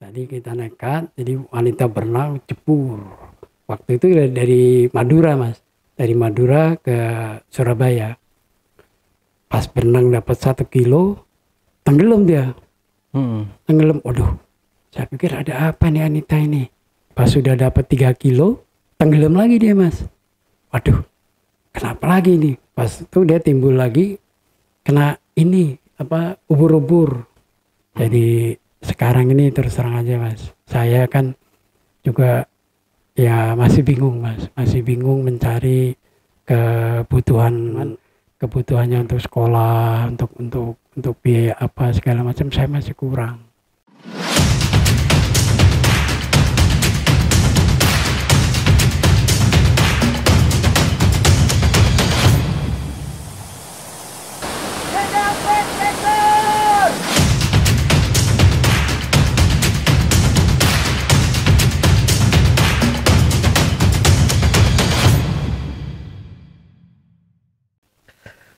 Tadi kita nekat, jadi wanita berenang jebur. Waktu itu dari Madura Mas, dari Madura ke Surabaya. Pas berenang dapat 1 kilo, tenggelam dia. Tenggelam, waduh. Saya pikir ada apa nih Anita ini. Pas sudah dapat 3 kilo, tenggelam lagi dia Mas. Waduh, kenapa lagi nih? Pas itu dia timbul lagi, kena ini, ubur-ubur. Jadi sekarang ini terus terang aja Mas, saya kan juga ya masih bingung Mas, masih bingung mencari kebutuhannya untuk sekolah, untuk biaya apa segala macam, saya masih kurang.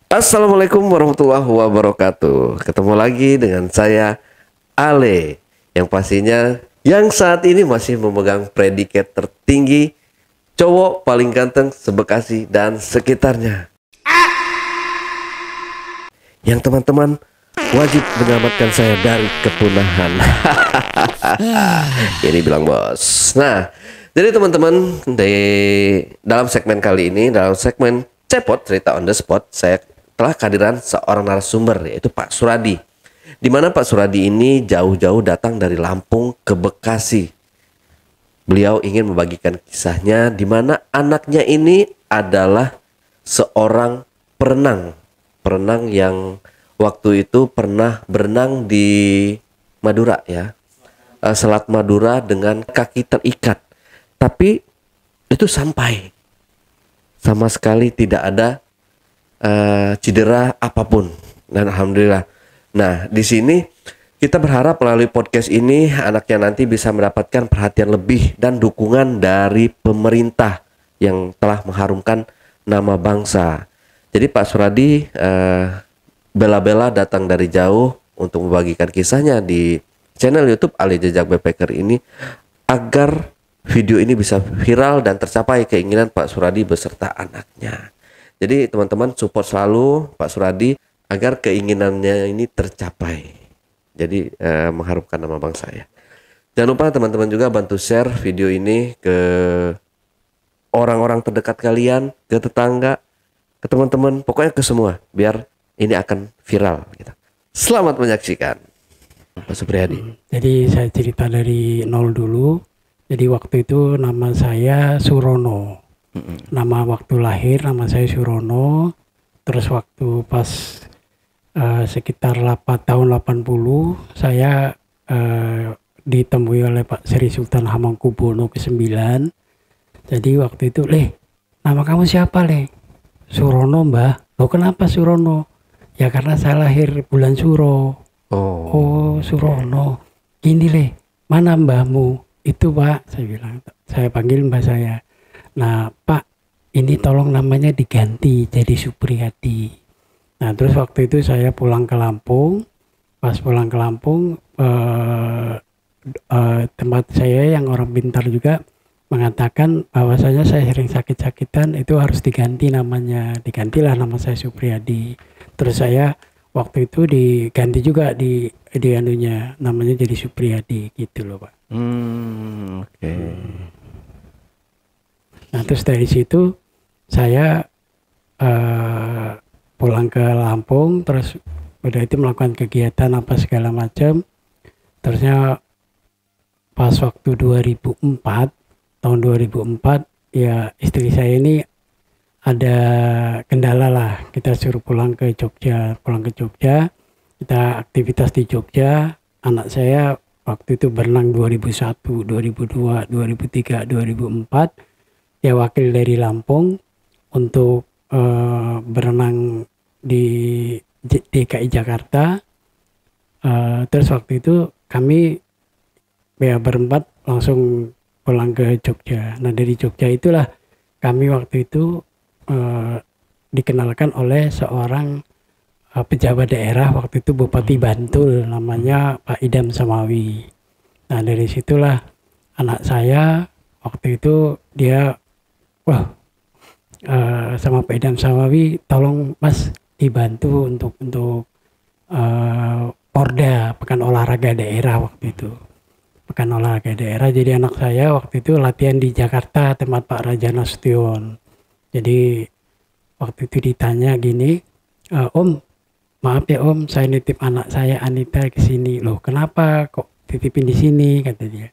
Assalamualaikum warahmatullahi wabarakatuh. Ketemu lagi dengan saya Ale, yang pastinya yang saat ini masih memegang predikat tertinggi cowok paling ganteng se-Bekasi dan sekitarnya. Yang teman-teman wajib menyelamatkan saya dari kepunahan. Ini bilang bos. Nah, jadi teman-teman, dalam segmen kali ini, dalam segmen Cepot Cerita on the Spot, saya telah kehadiran seorang narasumber, yaitu Pak Suradi. Di mana Pak Suradi ini jauh-jauh datang dari Lampung ke Bekasi. Beliau ingin membagikan kisahnya, di mana anaknya ini adalah seorang perenang yang waktu itu pernah berenang di Madura ya, Selat Madura dengan kaki terikat. Tapi itu sampai sama sekali tidak ada cedera apapun, dan alhamdulillah. Nah, di sini kita berharap melalui podcast ini anaknya nanti bisa mendapatkan perhatian lebih dan dukungan dari pemerintah yang telah mengharumkan nama bangsa. Jadi Pak Suradi bela-bela datang dari jauh untuk membagikan kisahnya di channel YouTube Ali Jejak Backpacker ini, agar video ini bisa viral dan tercapai keinginan Pak Suradi beserta anaknya. Jadi teman-teman support selalu Pak Suradi agar keinginannya ini tercapai. Jadi mengharumkan nama bangsa ya. Jangan lupa teman-teman juga bantu share video ini ke orang-orang terdekat kalian, ke tetangga, ke teman-teman, pokoknya ke semua, biar ini akan viral gitu. Selamat menyaksikan Pak Supriyadi. Jadi saya cerita dari nol dulu. Jadi waktu itu nama saya Surono. Nama waktu lahir nama saya Surono. Terus waktu pas sekitar tahun 80 saya ditemui oleh Pak Sri Sultan Hamengkubuwono ke-9. Jadi waktu itu, nama kamu siapa Surono mbah. Loh kenapa Surono? Ya karena saya lahir bulan Suro. Oh Surono. Gini mana mbahmu? Itu Pak, saya bilang, saya panggil mbah saya. Nah Pak, ini tolong namanya diganti jadi Supriyadi. Nah terus waktu itu saya pulang ke Lampung. Pas pulang ke Lampung, tempat saya yang orang pintar juga mengatakan bahwasanya saya sering sakit-sakitan, itu harus diganti namanya. Digantilah nama saya Supriyadi. Terus saya waktu itu diganti juga di anunya, namanya jadi Supriyadi gitu loh Pak. Oke. Nah terus dari situ saya pulang ke Lampung, terus udah itu melakukan kegiatan apa segala macam. Terusnya pas waktu tahun 2004 ya istri saya ini ada kendala lah, kita suruh pulang ke Jogja. Kita aktivitas di Jogja. Anak saya waktu itu berenang 2001, 2002, 2003, 2004. Ya wakil dari Lampung untuk berenang di DKI Jakarta. Terus waktu itu kami ya berempat langsung pulang ke Jogja. Nah dari Jogja itulah kami waktu itu dikenalkan oleh seorang pejabat daerah waktu itu Bupati Bantul, namanya Pak Idam Samawi. Nah dari situlah anak saya waktu itu dia, wah, sama Pak Idam Samawi, tolong Mas dibantu untuk Porda, Pekan Olahraga Daerah waktu itu. Pekan Olahraga Daerah, jadi anak saya waktu itu latihan di Jakarta tempat Pak Raja Nasution. Jadi waktu itu ditanya gini, Om, maaf ya Om, saya nitip anak saya Anita ke sini. Loh, kenapa kok titipin di sini, kata dia.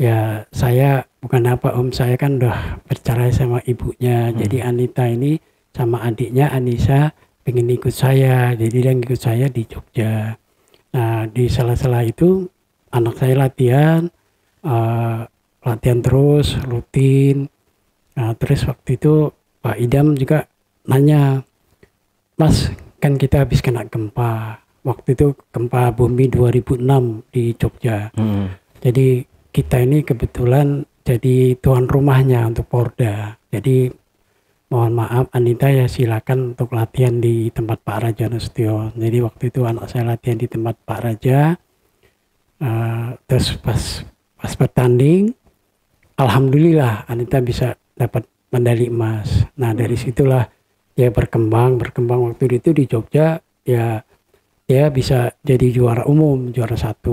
Ya saya bukan apa Om, saya kan udah bercerai sama ibunya. Jadi Anita ini sama adiknya Anissa pengen ikut saya, jadi dia ikut saya di Jogja. Nah di sela-sela itu anak saya latihan, latihan terus rutin. Nah terus waktu itu Pak Idam juga nanya, Mas kan kita habis kena gempa, waktu itu gempa bumi 2006 di Jogja. Jadi kita ini kebetulan jadi tuan rumahnya untuk Porda. Jadi mohon maaf Anita ya silakan untuk latihan di tempat Pak Raja Nasution. Jadi waktu itu anak saya latihan di tempat Pak Raja. Terus pas bertanding, alhamdulillah Anita bisa dapat medali emas. Nah dari situlah dia berkembang waktu itu di Jogja, ya dia bisa jadi juara umum, juara 1.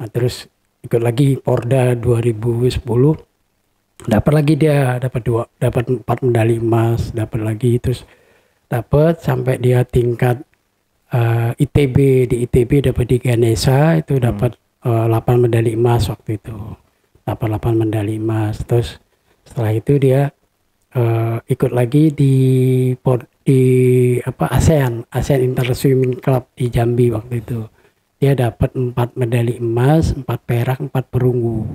Nah terus ikut lagi Porda 2010, dapat lagi dia dapat 4 medali emas, dapat lagi, terus dapat sampai dia tingkat ITB, di ITB dapat di Ganesha itu dapat 8 medali emas waktu itu, dapat 8 medali emas. Terus setelah itu dia ikut lagi di ASEAN Inter Swimming Club di Jambi waktu itu. Dia dapat 4 medali emas, 4 perak, 4 perunggu.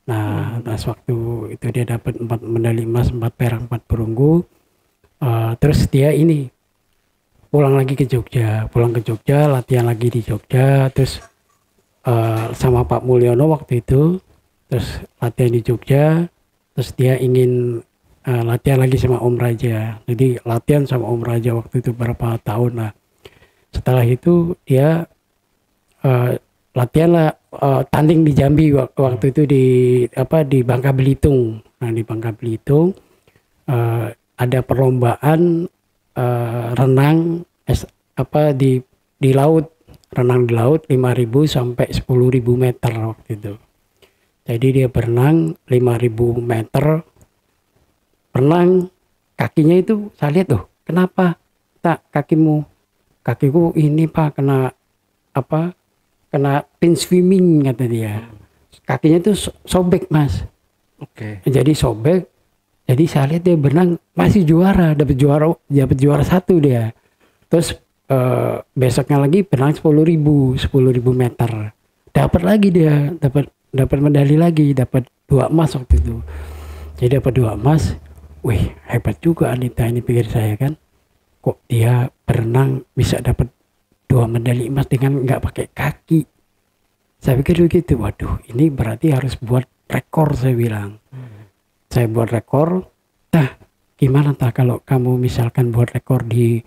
Nah, pas waktu itu dia dapat 4 medali emas, 4 perak, 4 perunggu. Terus dia ini pulang ke Jogja, latihan lagi di Jogja. Terus sama Pak Mulyono waktu itu, terus latihan di Jogja. Terus dia ingin latihan lagi sama Om Raja. Jadi latihan sama Om Raja waktu itu berapa tahun. Nah, setelah itu dia latihan lah, tanding di Jambi waktu itu di Bangka Belitung. Nah di Bangka Belitung ada perlombaan renang di laut, renang di laut 5.000 sampai 10.000 meter waktu itu. Jadi dia berenang 5.000 meter, renang kakinya itu saya lihat tuh, kenapa tak kakiku ini Pak kena pin swimming, kata dia. Kakinya tuh sobek Mas. Oke. Jadi sobek. Jadi saya lihat dia berenang masih juara, dapat juara 1 dia. Terus besoknya lagi berenang 10.000 meter. Dapat lagi dia, dapat medali lagi, dapat 2 emas waktu itu. Jadi dapat 2 emas. Wih, hebat juga Anita ini, pikir saya kan. Kok dia berenang bisa dapat 2 medali emas dengan nggak pakai kaki. Saya pikir begitu, waduh ini berarti harus buat rekor, saya bilang. Saya buat rekor, gimana kalau kamu misalkan buat rekor di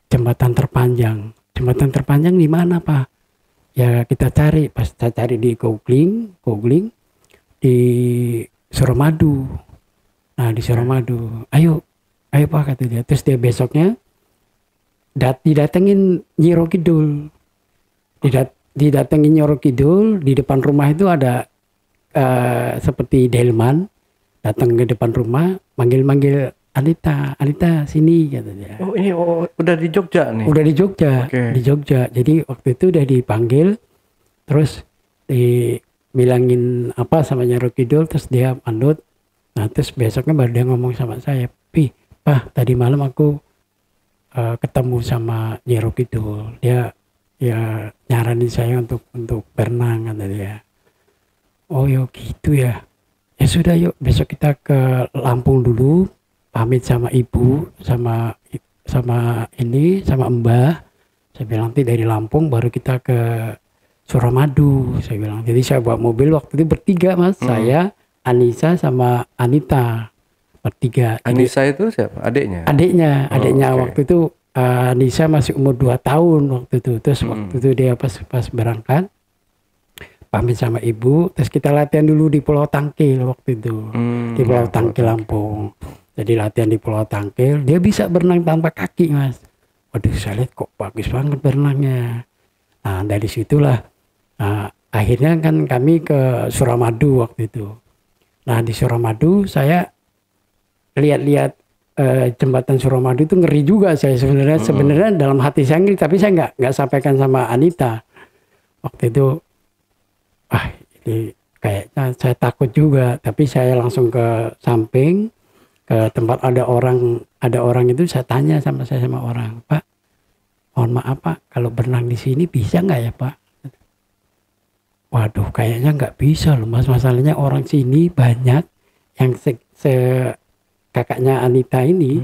jembatan terpanjang. Jembatan terpanjang di mana Pak? Ya kita cari, pas saya cari di googling di Suramadu. Nah di Suramadu, ayo Pak, kata dia. Terus dia besoknya didatengin Nyiro Kidul, didatengin Nyiro Kidul, di depan rumah itu ada seperti delman, datang ke depan rumah, manggil Anita sini, kata dia. Oh ini udah di Jogja nih? Udah di Jogja, okay. Di Jogja. Jadi waktu itu udah dipanggil, terus dibilangin apa sama Nyiro Kidul, terus dia mandut. Nah terus besoknya baru dia ngomong sama saya, Pak tadi malam aku ketemu sama Nyiro Kidul, dia ya nyaranin saya untuk berenang, kata dia. Oh yo gitu ya. Ya sudah yuk besok kita ke Lampung dulu, pamit sama ibu, sama Mbah. Saya bilang nanti dari Lampung baru kita ke Suramadu, saya bilang. Jadi saya bawa mobil waktu itu bertiga Mas, saya, Anissa sama Anita. Bertiga. Anissa itu siapa? Adiknya? Adiknya okay. Waktu itu Anissa masih umur 2 tahun waktu itu. Terus waktu itu dia pas berangkat, pamit sama ibu, terus kita latihan dulu di Pulau Tangkil waktu itu, di Pulau Tangkil Lampung. Jadi latihan di Pulau Tangkil, dia bisa berenang tanpa kaki, Mas. Waduh, saya lihat kok bagus banget berenangnya. Nah, dari situlah akhirnya kan kami ke Suramadu waktu itu. Nah, di Suramadu saya lihat-lihat jembatan Suramadu itu ngeri juga saya sebenarnya. Sebenarnya dalam hati saya ngeri, tapi saya nggak sampaikan sama Anita. Waktu itu, ini kayaknya saya takut juga. Tapi saya langsung ke samping, ke tempat ada orang itu, saya tanya sama orang, Pak, mohon maaf Pak, kalau berenang di sini bisa nggak ya Pak? Waduh, kayaknya nggak bisa loh Mas. Masalahnya orang sini banyak yang kakaknya Anita ini,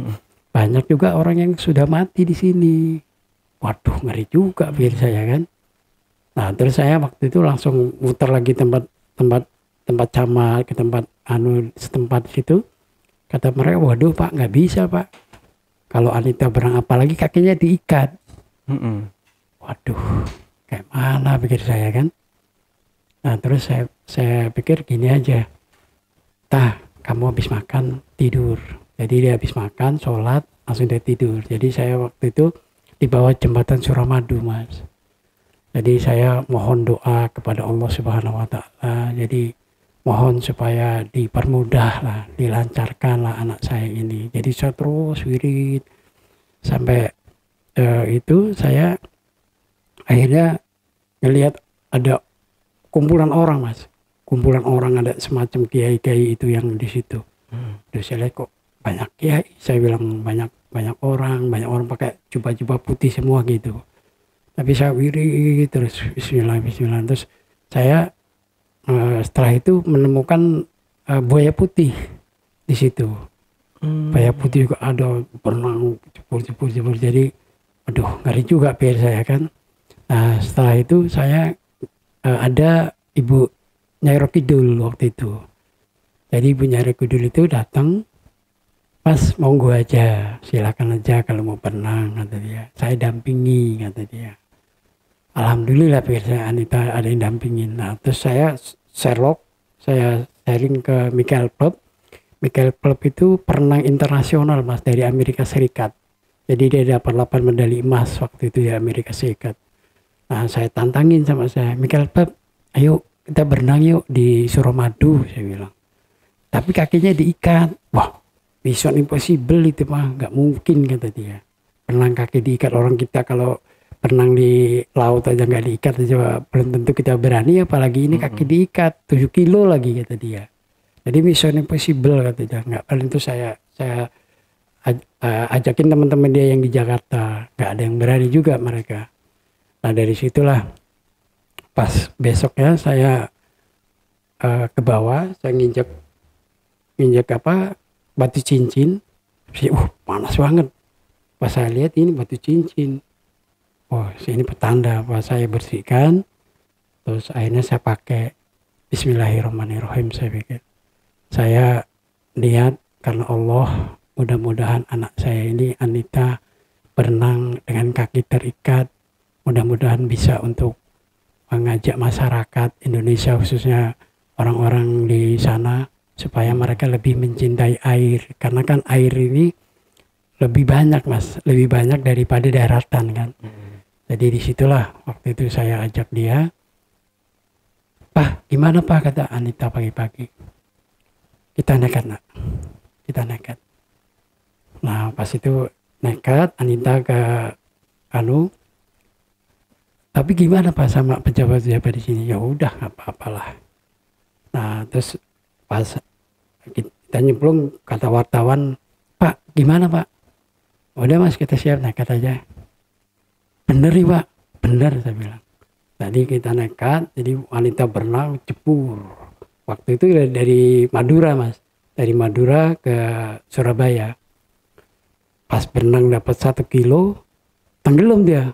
banyak juga orang yang sudah mati di sini. Waduh, ngeri juga pikir saya kan. Nah, terus saya waktu itu langsung muter lagi tempat camat, ke tempat setempat situ. Kata mereka, waduh Pak, nggak bisa Pak. Kalau Anita berenang apalagi kakinya diikat. Waduh, kayak mana pikir saya kan. Nah, terus saya pikir gini aja. Kamu habis makan, tidur. Jadi dia habis makan, sholat, langsung dia tidur. Jadi saya waktu itu di bawah jembatan Suramadu, Mas. Jadi saya mohon doa kepada Allah Subhanahu wa Ta'ala. Jadi mohon supaya dipermudah lah, dilancarkan lah anak saya ini. Jadi saya terus wirid sampai itu saya akhirnya ngelihat ada kumpulan orang, Mas. Kumpulan orang, ada semacam kiai-kiai itu yang di situ. Terus saya lihat kok banyak kiai. Saya bilang banyak orang pakai jubah-jubah putih semua gitu. Tapi saya wirid terus Bismillah. Terus saya setelah itu menemukan buaya putih di situ. Buaya putih juga ada berenang jebur. Jadi aduh, ngeri juga biar saya kan. Nah, setelah itu saya ada Ibu Nyai Rokidul waktu itu. Jadi Ibu Nyai Rokidul itu datang, Mas monggo aja, silakan aja kalau mau berenang, kata dia. Saya dampingi, kata dia. Alhamdulillah pikir saya Anita ada yang dampingin. Nah, terus saya sharing ke Michael Phelps. Michael Phelps itu perenang internasional, Mas, dari Amerika Serikat. Jadi dia dapat 8 medali emas waktu itu di Amerika Serikat. Nah, saya tantangin sama saya, Michael Phelps, ayo kita berenang yuk di Suramadu, saya bilang. Tapi kakinya diikat. Wah, mission impossible itu mah, nggak mungkin, kata dia. Berenang kaki diikat, orang kita kalau berenang di laut aja nggak diikat aja belum tentu kita berani, apalagi ini kaki diikat 7 kilo lagi, kata dia. Jadi mission impossible, kata dia. Nggak, paling itu saya ajakin teman-teman dia yang di Jakarta, nggak ada yang berani juga mereka. Nah, dari situlah pas besoknya saya ke bawah, saya nginjek batu cincin. Panas banget. Pas saya lihat ini batu cincin, ini petanda. Pas saya bersihkan, terus akhirnya saya pakai Bismillahirrahmanirrahim. Saya pikir, saya lihat karena Allah, mudah-mudahan anak saya ini Anita berenang dengan kaki terikat, mudah-mudahan bisa untuk mengajak masyarakat Indonesia, khususnya orang-orang di sana, supaya mereka lebih mencintai air. Karena kan air ini lebih banyak, Mas, lebih banyak daripada daratan kan. Jadi disitulah waktu itu saya ajak dia. Pak, gimana Pak, kata Anita pagi-pagi. Kita nekat, nak. Kita nekat. Nah, pas itu nekat, Anita ke tapi gimana Pak sama pejabat-pejabat di sini? Ya udah, nggak apa-apalah. Nah, terus pas kita nyemplung, kata wartawan, Pak, gimana Pak? Udah Mas, kita siap nekat aja. Bener nih Pak, bener, saya bilang. Tadi kita nekat, jadi wanita berenang jebur. Waktu itu dari Madura, Mas, dari Madura ke Surabaya. Pas berenang dapat 1 kilo, tenggelam dia.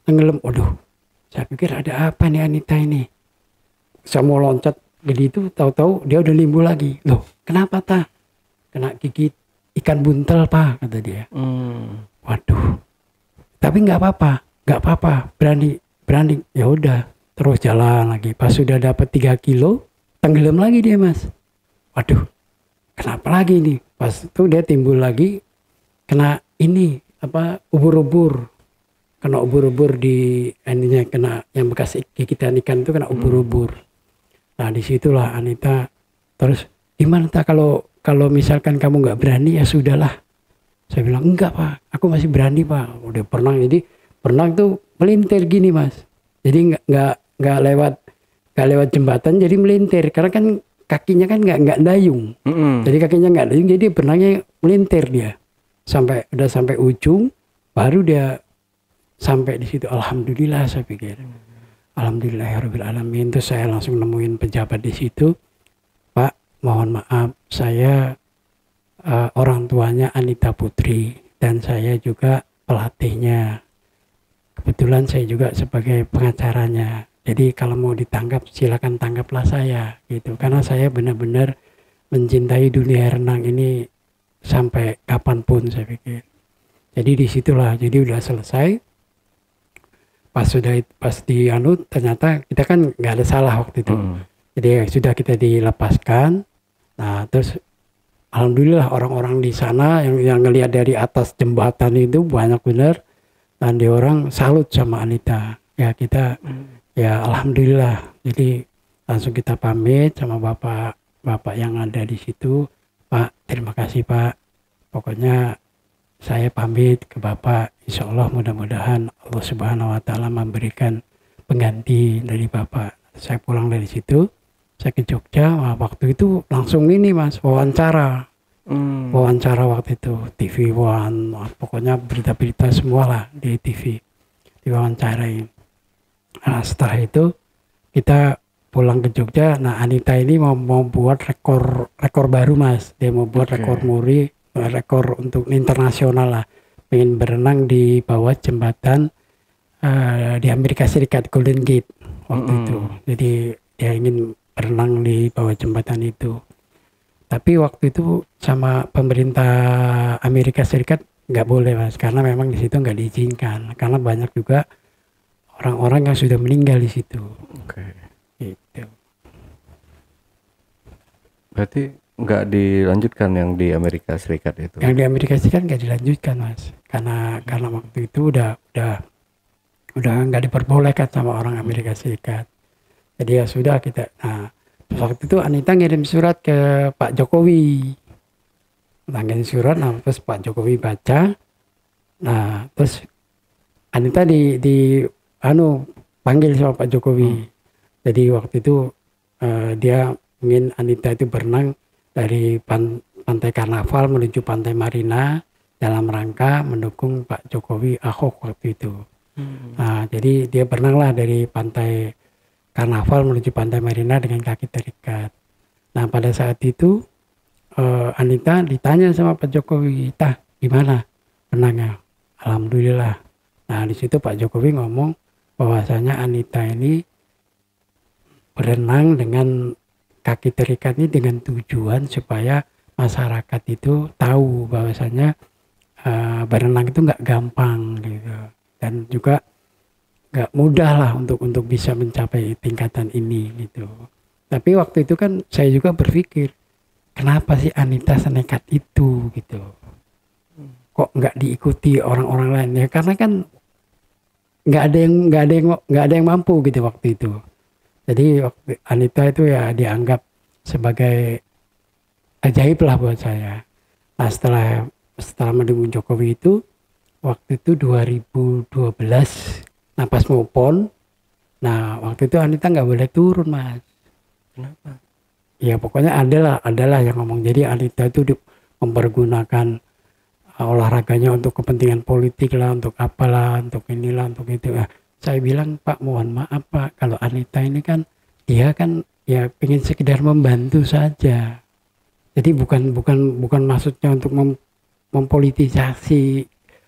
Tenggelam. Waduh, saya pikir ada apa nih Anita ini. Saya mau loncat jadi itu, tahu-tahu dia udah limbu lagi. Loh, kenapa ta? Kena gigit ikan buntel Pak, kata dia. Waduh. Tapi nggak apa-apa, berani. Ya udah, terus jalan lagi. Pas sudah dapat 3 kilo, tenggelam lagi dia Mas. Waduh, kenapa lagi nih? Pas itu dia timbul lagi, kena ini ubur-ubur. Kena ubur-ubur di ininya, kena yang bekas gigitan ikan itu kena ubur-ubur. Nah disitulah Anita terus, gimana tak kalau misalkan kamu nggak berani ya sudahlah. Saya bilang enggak Pak, aku masih berani Pak. Udah berenang, jadi berenang tuh melintir gini Mas. Jadi nggak lewat jembatan, jadi melintir karena kan kakinya kan nggak dayung. Jadi kakinya nggak dayung, jadi berenangnya melintir dia udah sampai ujung, baru dia sampai di situ. Alhamdulillah saya pikir. Alhamdulillahirabbil alamin. Terus saya langsung nemuin pejabat di situ. Pak, mohon maaf, saya orang tuanya Anita Putri dan saya juga pelatihnya. Kebetulan saya juga sebagai pengacaranya. Jadi kalau mau ditangkap silakan tangkaplah saya gitu. Karena saya benar-benar mencintai dunia renang ini sampai kapanpun saya pikir. Jadi disitulah, jadi udah selesai. Pas ternyata kita kan nggak ada salah waktu itu. Jadi sudah kita dilepaskan. Nah terus alhamdulillah orang-orang di sana yang ngelihat dari atas jembatan itu banyak benar, dan dia orang salut sama Anita. Ya kita ya alhamdulillah. Jadi langsung kita pamit sama bapak yang ada di situ. Pak, terima kasih Pak. Pokoknya saya pamit ke Bapak, insya Allah mudah-mudahan Allah Subhanahu Wa Taala memberikan pengganti dari Bapak. Saya pulang dari situ, saya ke Jogja. Waktu itu langsung ini Mas, wawancara waktu itu, TV One, pokoknya berita-berita semua lah di TV, diwawancarai. Nah setelah itu kita pulang ke Jogja. Nah Anita ini mau buat rekor baru Mas, dia mau buat rekor muri. Rekor untuk internasional lah, pengen berenang di bawah jembatan di Amerika Serikat, Golden Gate waktu itu. Jadi dia ingin berenang di bawah jembatan itu. Tapi waktu itu sama pemerintah Amerika Serikat nggak boleh Mas, karena memang di situ nggak diizinkan, karena banyak juga orang-orang yang sudah meninggal di situ. Gitu. Berarti nggak dilanjutkan yang di Amerika Serikat itu? Yang di Amerika Serikat nggak dilanjutkan Mas, karena waktu itu udah nggak diperbolehkan sama orang Amerika Serikat. Jadi ya sudah kita. Nah waktu itu Anita ngirim surat ke Pak Jokowi, ngirim surat. Nah terus Pak Jokowi baca. Nah terus Anita panggil sama Pak Jokowi. Jadi waktu itu dia ingin Anita itu berenang dari pantai Karnaval menuju pantai Marina dalam rangka mendukung Pak Jokowi Ahok waktu itu. Nah, jadi dia berenanglah dari pantai Karnaval menuju pantai Marina dengan kaki terikat. Nah pada saat itu Anita ditanya sama Pak Jokowi, gimana renangnya? Alhamdulillah. Nah di situ Pak Jokowi ngomong bahwasanya Anita ini berenang dengan kaki terikat ini dengan tujuan supaya masyarakat itu tahu bahwasanya berenang itu nggak gampang gitu, dan juga nggak mudah lah untuk bisa mencapai tingkatan ini gitu. Tapi waktu itu kan saya juga berpikir, kenapa sih Anita senekat itu gitu? Kok nggak diikuti orang-orang lain? Ya karena kan nggak ada yang mampu gitu waktu itu. Jadi Anita itu ya dianggap sebagai ajaib lah buat saya. Nah setelah mendukung Jokowi itu, waktu itu 2012, nah pas mau PON, nah waktu itu Anita nggak boleh turun Mas. Kenapa? Ya pokoknya adalah yang ngomong. Jadi Anita itu mempergunakan olahraganya untuk kepentingan politik lah, untuk apalah, untuk inilah, untuk itu. Nah, saya bilang Pak mohon maaf Pak, kalau Anita ini kan dia kan ya pengen sekedar membantu saja. Jadi bukan maksudnya untuk mempolitisasi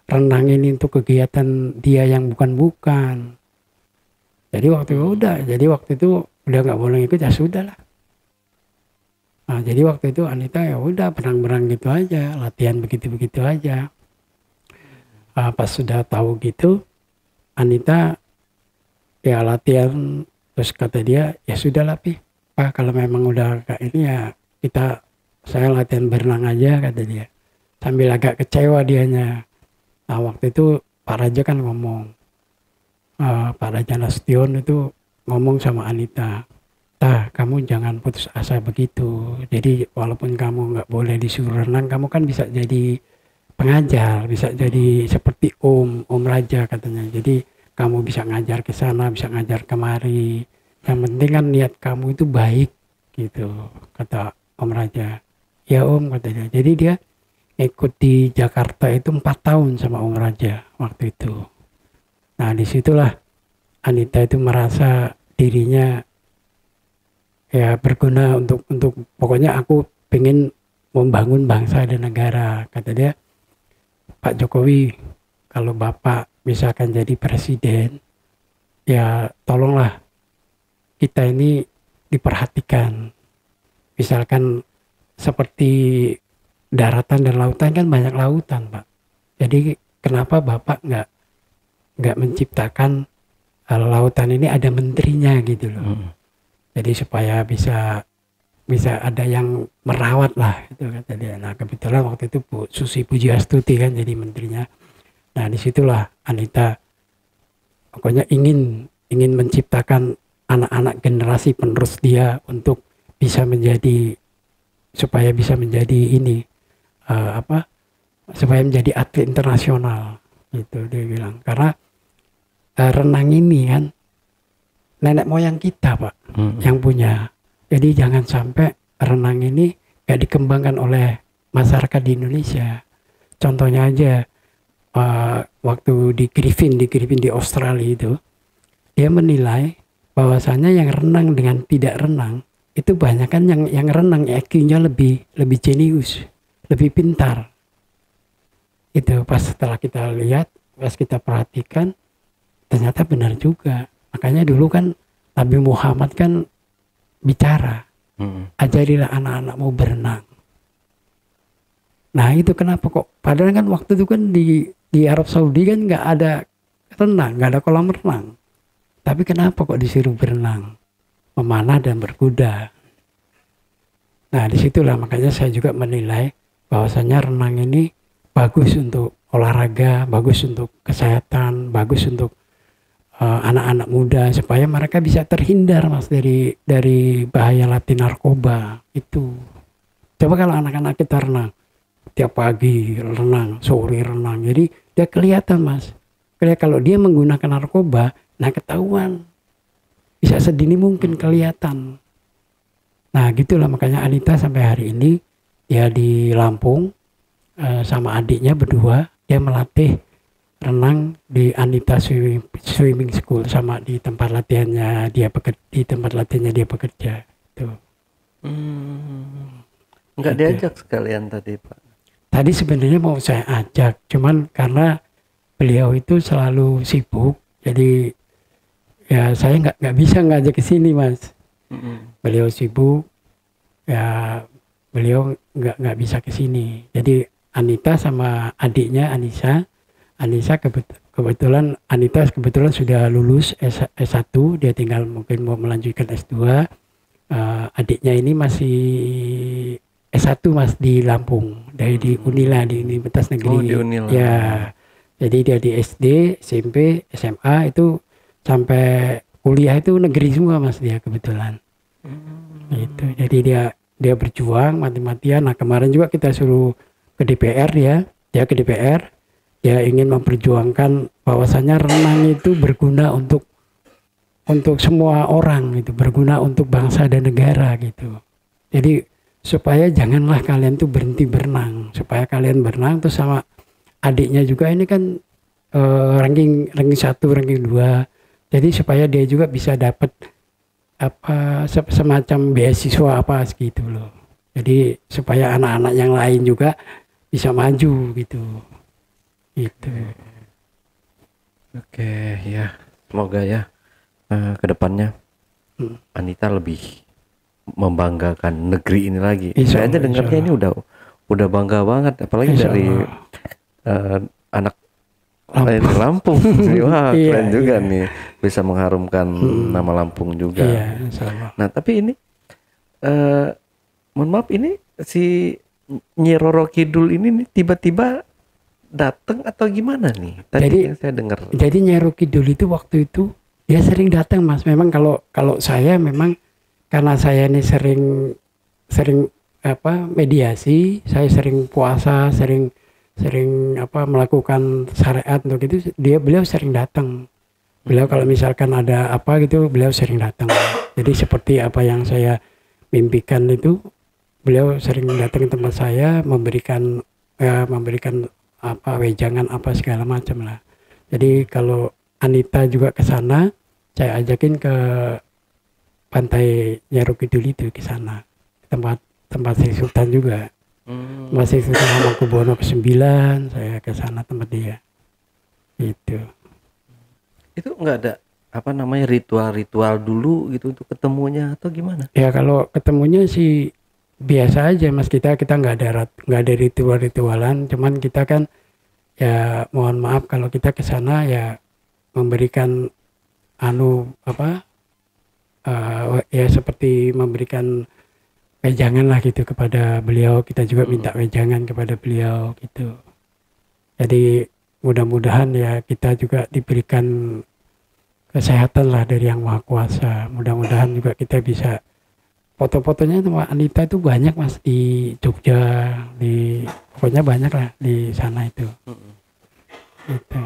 renang ini untuk kegiatan dia yang bukan. Jadi waktu itu udah nggak boleh ikut, ya sudah lah. Nah, jadi waktu itu Anita ya udah berang-berang gitu aja, latihan begitu-begitu aja. Pas sudah tahu gitu, Anita ya latihan Terus kata dia, ya sudahlah Pi, Pak kalau memang udah kayak ini ya saya latihan berenang aja, kata dia. Sambil agak kecewa dianya. Nah waktu itu Pak Raja kan ngomong, Pak Raja Nasution itu ngomong sama Anita, kamu jangan putus asa begitu. Jadi walaupun kamu nggak boleh disuruh renang, kamu kan bisa jadi pengajar, bisa jadi seperti Om Raja katanya. Jadi kamu bisa ngajar ke sana, bisa ngajar kemari. Yang penting kan niat kamu itu baik gitu, kata Om Raja. Ya Om, katanya. Jadi dia ikut di Jakarta itu 4 tahun sama Om Raja waktu itu. Nah disitulah Anita itu merasa dirinya ya berguna untuk pokoknya aku pengen membangun bangsa dan negara. Kata dia, Pak Jokowi, kalau Bapak misalkan jadi presiden, ya tolonglah kita ini diperhatikan. Misalkan seperti daratan dan lautan, kan banyak lautan Pak. Jadi kenapa Bapak nggak menciptakan lautan ini ada menterinya gitu loh. Jadi supaya bisa ada yang merawat lah gitu kata dia. Nah kebetulan waktu itu Bu Susi Pujiastuti kan jadi menterinya. Nah disitulah Anita pokoknya ingin menciptakan anak-anak generasi penerus dia untuk bisa menjadi, supaya bisa menjadi ini supaya menjadi atlet internasional gitu dia bilang. Karena renang ini kan nenek moyang kita Pak yang punya. Jadi jangan sampai renang ini gak dikembangkan oleh masyarakat di Indonesia. Contohnya aja waktu di Griffin di Australia itu, dia menilai bahwasannya yang renang dengan tidak renang itu banyak kan yang renang IQ-nya lebih jenius, lebih pintar. Itu pas setelah kita lihat, pas kita perhatikan, ternyata benar juga. Makanya dulu kan Nabi Muhammad kan bicara, ajarilah anak-anakmu berenang. Nah itu kenapa kok, padahal kan waktu itu kan di Arab Saudi kan nggak ada renang, nggak ada kolam renang. Tapi kenapa kok disuruh berenang, memanah dan berkuda. Nah disitulah makanya saya juga menilai bahwasanya renang ini bagus untuk olahraga, bagus untuk kesehatan, bagus untuk anak-anak muda supaya mereka bisa terhindar Mas dari bahaya latih narkoba itu. Coba kalau anak-anak kita renang tiap pagi renang, sore renang, jadi dia kelihatan Mas. Kalau dia menggunakan narkoba, nah ketahuan, bisa sedini mungkin kelihatan. Nah gitulah makanya Anita sampai hari ini dia di Lampung sama adiknya berdua, dia melatih renang di Anita Swimming School sama di tempat latihannya dia bekerja tuh. Enggak diajak sekalian tadi Pak? Tadi sebenarnya mau saya ajak, cuman karena beliau itu selalu sibuk, jadi ya saya nggak bisa ngajak ke sini Mas. Beliau sibuk, ya beliau nggak bisa ke sini. Jadi Anita sama adiknya Anissa kebetulan Anita sudah lulus S1, dia tinggal mungkin mau melanjutkan S2. Adiknya ini masih S1 Mas di Lampung, di Unila, di Universitas Negeri. Oh, di Unila. Ya. Jadi dia di SD, SMP, SMA itu sampai kuliah itu negeri semua Mas dia kebetulan. Itu. Jadi dia berjuang mati-matian. Nah, kemarin juga kita suruh ke DPR dia ke DPR. Dia ingin memperjuangkan bahwasannya renang itu berguna untuk semua orang gitu, berguna untuk bangsa dan negara gitu. Jadi supaya janganlah kalian tuh berhenti berenang, supaya kalian berenang terus sama adiknya juga ini kan ranking 1, ranking 2. Jadi supaya dia juga bisa dapat semacam beasiswa apa gitu loh. Jadi supaya anak-anak yang lain juga bisa maju gitu. Itu. Oke, ya semoga ya kedepannya Anita lebih membanggakan negeri ini lagi. Saya aja dengarnya ini udah bangga banget, apalagi dari anak Lain di Lampung. Wah, Iya, keren juga iya. nih, bisa mengharumkan nama Lampung juga. Iya, insya Allah. Nah, tapi ini mohon maaf, ini si Nyi Roro Kidul ini nih tiba-tiba datang atau gimana nih? Tadi Jadi- yang saya dengar. Jadi Nyai Roro Kidul itu waktu itu dia sering datang Mas. Memang kalau saya memang karena saya ini sering mediasi, saya sering puasa, sering melakukan syariat untuk itu, beliau sering datang. Beliau kalau misalkan ada apa gitu, beliau sering datang. Jadi seperti apa yang saya mimpikan itu, beliau sering datang ke tempat saya, memberikan apa wejangan apa segala macam lah. Jadi kalau Anita juga ke sana, saya ajakin ke pantai Nyai Roro Kidul itu ke sana, tempat Sri Sultan juga. Tempat Sri Sultan Hamengkubuwono ke-9, saya ke sana tempat dia. Itu. Itu nggak ada apa namanya ritual-ritual dulu gitu untuk ketemunya atau gimana? Ya kalau ketemunya sih biasa aja Mas, kita nggak ada ritual-ritualan, cuman kita kan ya mohon maaf kalau kita ke sana ya memberikan ya seperti memberikan wejangan lah gitu kepada beliau, kita juga minta wejangan kepada beliau gitu. Jadi mudah-mudahan ya kita juga diberikan kesehatan lah dari Yang Maha Kuasa. Mudah-mudahan juga kita bisa, foto-fotonya sama Anita itu banyak Mas di Jogja, pokoknya banyak lah di sana itu. Gitu.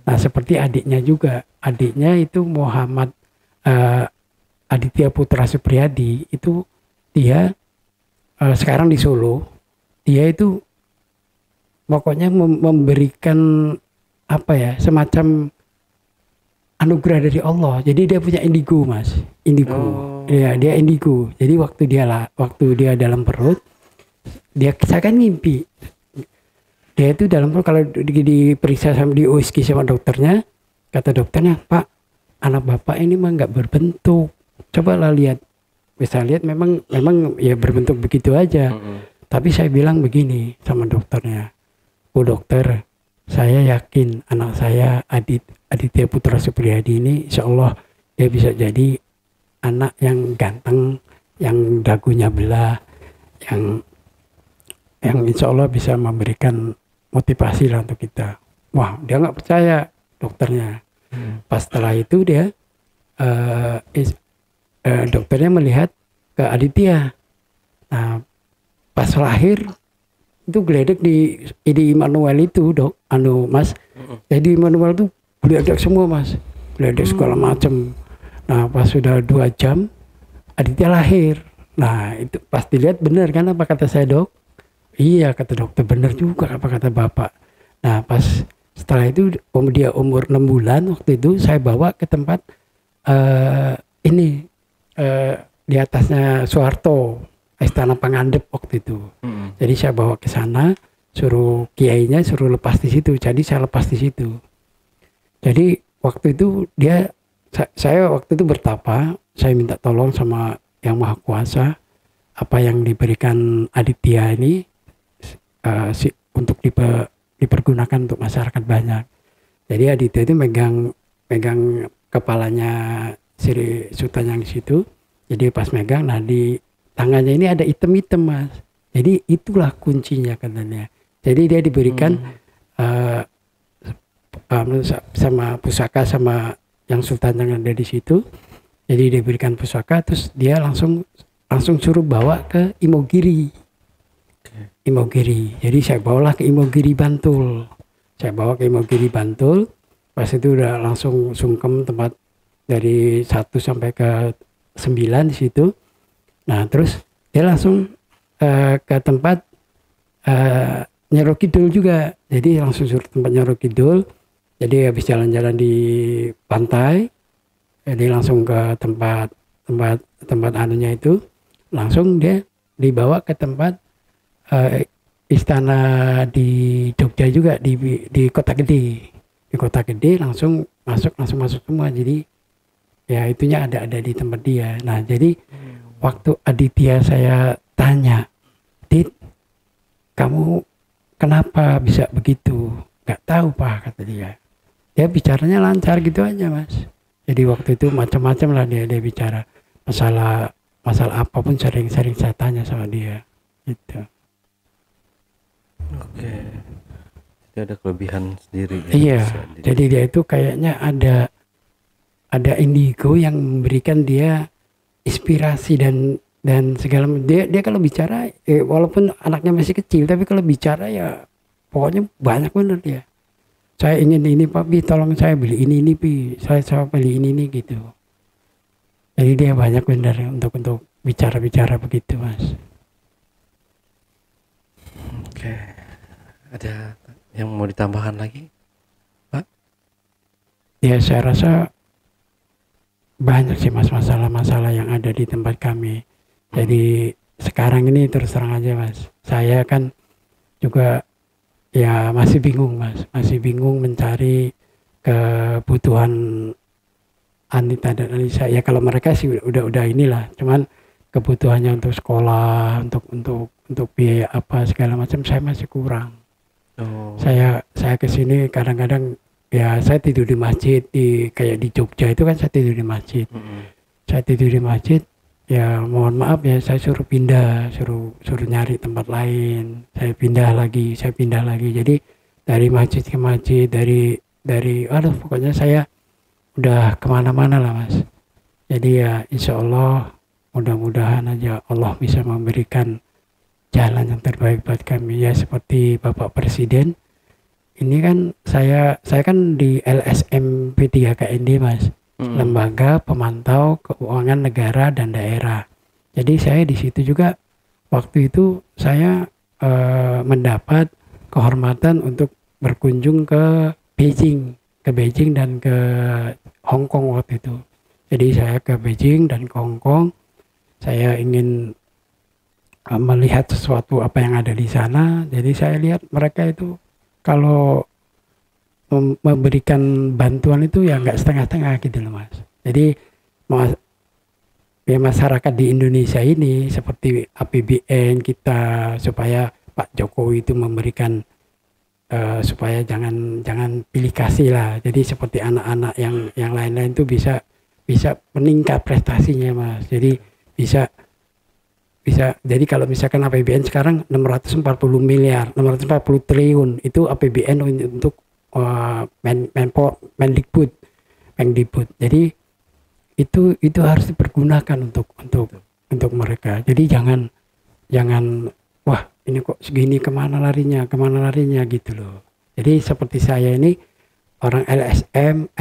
Nah seperti adiknya juga, adiknya itu Muhammad Aditya Putra Supriyadi, itu dia sekarang di Solo, dia itu pokoknya memberikan apa ya, semacam anugerah dari Allah. Jadi dia punya indigo Mas, indigo. Ya, dia indigo. Jadi waktu dia dalam perut, saya kan ngimpi. Dia itu dalam perut, kalau diperiksa sama di USG sama dokternya, kata dokternya, Pak, anak bapak ini mah nggak berbentuk. Cobalah lihat. Bisa lihat memang ya berbentuk begitu aja. Tapi saya bilang begini sama dokternya, Bu dokter, saya yakin anak saya Aditya Putra Supriyadi ini insya Allah dia bisa jadi anak yang ganteng, yang dagunya belah, yang insya Allah bisa memberikan motivasi lah untuk kita. Wah, dia nggak percaya dokternya. Pas setelah itu dia dokternya melihat ke Aditya. Nah, pas lahir itu geledek di Immanuel itu Mas. Jadi Immanuel tuh geledek semua Mas, geledek segala macam. Nah pas sudah 2 jam Aditya lahir. Nah itu pas dilihat benar kan apa kata saya dok? Iya kata dokter, benar juga apa kata bapak. Nah pas setelah itu dia umur 6 bulan waktu itu saya bawa ke tempat di atasnya Soeharto, Istana Pangandep waktu itu. Jadi saya bawa ke sana, suruh kiainya suruh lepas di situ. Jadi saya lepas di situ. Jadi waktu itu saya waktu itu bertapa, saya minta tolong sama Yang Maha Kuasa, apa yang diberikan Aditya ini untuk dipergunakan untuk masyarakat banyak. Jadi Aditya itu megang kepalanya Sri Sultan yang di situ. Jadi pas megang, nah di tangannya ini ada item-item Mas. Jadi itulah kuncinya katanya. Jadi dia diberikan sama pusaka sama yang Sultan yang ada di situ. Jadi diberikan pusaka, terus dia langsung suruh bawa ke Imogiri. Imogiri. Jadi saya bawalah ke Imogiri Bantul. Saya bawa ke Imogiri Bantul. Pas itu udah langsung sungkem tempat dari 1 sampai ke 9 di situ. Nah terus dia langsung ke tempat Nyai Roro Kidul juga. Jadi langsung suruh tempat Nyai Roro Kidul. Jadi habis jalan-jalan di pantai, jadi langsung ke tempat anunya itu, langsung dia dibawa ke tempat istana di Jogja juga, di Kota Gede. Di Kota Gede langsung masuk semua. Jadi ya itunya ada di tempat dia. Nah jadi waktu Aditya saya tanya, Dit, kamu kenapa bisa begitu? nggak tahu Pak, kata dia. Dia bicaranya lancar gitu aja Mas. Jadi waktu itu macam-macam lah dia bicara masalah apapun sering-sering saya tanya sama dia gitu. Oke. Jadi ada kelebihan sendiri ya. Iya, jadi dia itu kayaknya ada indigo yang memberikan dia inspirasi dan segala dia kalau bicara walaupun anaknya masih kecil tapi kalau bicara ya pokoknya banyak bener dia. Saya ingin ini Pak Bi, tolong saya beli ini Bi, saya beli ini gitu. Jadi dia banyak bener untuk bicara begitu Mas. Oke. Ada yang mau ditambahkan lagi, Pak? Ya saya rasa banyak sih Mas masalah-masalah yang ada di tempat kami. Jadi sekarang ini terus terang aja Mas, saya kan juga ya masih bingung Mas, masih bingung mencari kebutuhan Anita dan Anissa. Ya kalau mereka sih udah inilah, cuman kebutuhannya untuk sekolah, untuk biaya apa segala macam saya masih kurang. Oh. Saya kesini kadang-kadang ya saya tidur di masjid kayak di Jogja itu kan saya tidur di masjid. Saya tidur di masjid. Ya mohon maaf ya saya suruh pindah, suruh nyari tempat lain. Saya pindah lagi. Jadi dari masjid ke masjid, aduh pokoknya saya udah kemana-mana lah Mas. Jadi ya insya Allah mudah-mudahan aja Allah bisa memberikan jalan yang terbaik buat kami. Ya seperti Bapak Presiden. Ini kan saya kan di LSM P3KND Mas. Lembaga Pemantau Keuangan Negara dan Daerah. Jadi saya di situ juga waktu itu saya mendapat kehormatan untuk berkunjung ke Beijing dan ke Hong Kong waktu itu. Jadi saya ke Beijing dan ke Hong Kong. Saya ingin melihat sesuatu apa yang ada di sana. Jadi saya lihat mereka itu kalau memberikan bantuan itu ya nggak setengah-setengah gitu loh Mas. Jadi ya masyarakat di Indonesia ini seperti APBN kita supaya Pak Jokowi itu memberikan supaya jangan pilih kasih lah. Jadi seperti anak-anak yang lain-lain itu bisa meningkat prestasinya Mas. Jadi bisa jadi kalau misalkan APBN sekarang 640 triliun itu APBN untuk Mendikbud. Jadi itu harus dipergunakan untuk mereka. Jadi jangan wah ini kok segini kemana larinya gitu loh. Jadi seperti saya ini orang LSM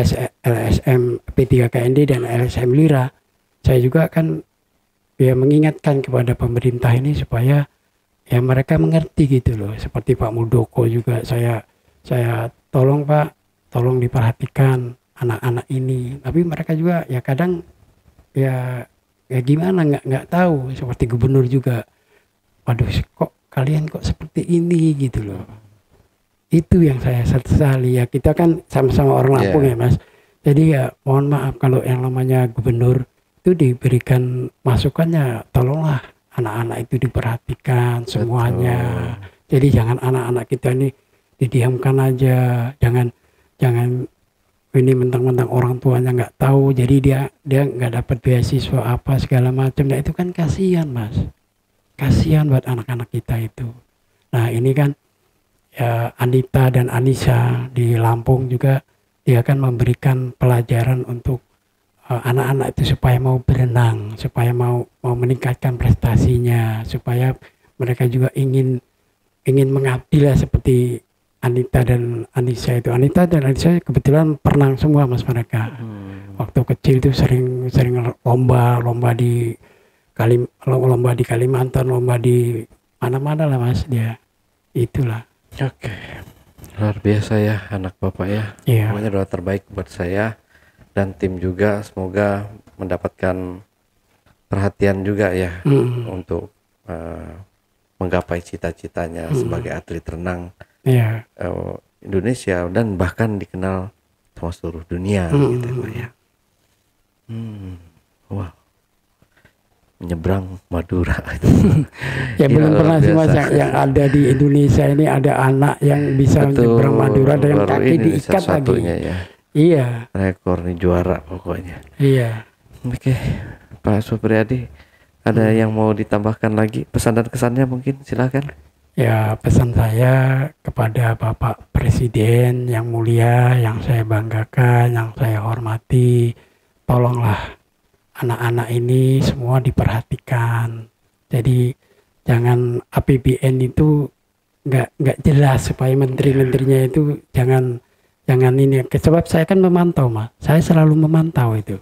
P3KND dan LSM Lira, saya juga kan ya mengingatkan kepada pemerintah ini supaya ya mereka mengerti gitu loh. Seperti Pak Muldoko juga saya tolong Pak, tolong diperhatikan anak-anak ini. Tapi mereka juga ya kadang ya gimana nggak tahu. Seperti gubernur juga, waduh kok kalian kok seperti ini gitu loh. Itu yang saya sesali ya. Kita kan sama-sama orang Lampung ya Mas. Jadi ya mohon maaf kalau yang namanya gubernur itu diberikan masukannya, tolonglah anak-anak itu diperhatikan semuanya. Jadi jangan anak-anak kita ini didiamkan aja, jangan ini mentang-mentang orang tuanya nggak tahu, jadi dia nggak dapat beasiswa apa segala macam. Nah itu kan kasihan Mas, kasihan buat anak-anak kita itu. Nah ini kan ya Anita dan Anissa di Lampung juga dia akan memberikan pelajaran untuk anak-anak itu supaya mau berenang, supaya mau meningkatkan prestasinya, supaya mereka juga ingin mengabdi lah seperti Anita dan Anissa itu. Anita dan Anissa kebetulan perenang semua Mas mereka. Waktu kecil itu sering lomba di Kalimantan, lomba di mana-mana lah Mas dia. Itulah. Oke. Luar biasa ya anak Bapak ya. Iya. Pokoknya doa terbaik buat saya dan tim juga, semoga mendapatkan perhatian juga ya untuk menggapai cita-citanya sebagai atlet renang Indonesia dan bahkan dikenal sama seluruh dunia gitu Pak ya. Wow. menyeberang Madura itu. Ya belum luar pernah sih Mas biasa. yang ada di Indonesia ini ada anak yang bisa Betul, menyeberang Madura dengan baru kaki ini diikat lagi. satu-satunya ya. Iya, Rekor nih, juara pokoknya. iya. Oke, Pak Supriyadi, ada yang mau ditambahkan lagi pesan dan kesannya mungkin silakan. Ya pesan saya kepada Bapak Presiden yang mulia, yang saya banggakan, yang saya hormati, tolonglah anak-anak ini semua diperhatikan. Jadi jangan APBN itu nggak jelas, supaya menteri-menterinya itu jangan ini. Sebab saya kan memantau Mas, saya selalu memantau itu.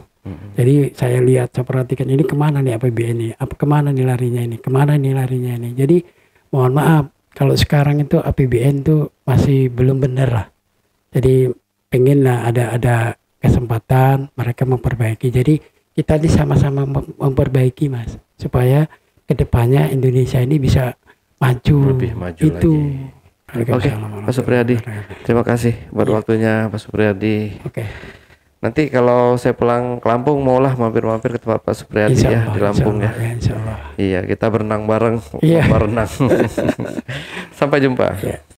Jadi saya lihat, saya perhatikan ini kemana nih APBN ini, kemana nih larinya ini, kemana nih larinya ini. Jadi mohon maaf kalau sekarang itu APBN itu masih belum benar lah. Jadi pengen lah ada kesempatan mereka memperbaiki. Jadi kita ini sama-sama memperbaiki Mas, supaya kedepannya Indonesia ini bisa maju. Lebih maju itu. lagi. Oke, Pak Supriyadi, terima kasih buat waktunya Pak Supriyadi. Oke. Nanti kalau saya pulang ke Lampung, maulah mampir-mampir ke tempat Pak Supriyadi ya di Lampung ya. Insya Allah. Iya, kita berenang bareng, Iya. lomba renang. Sampai jumpa. Ya.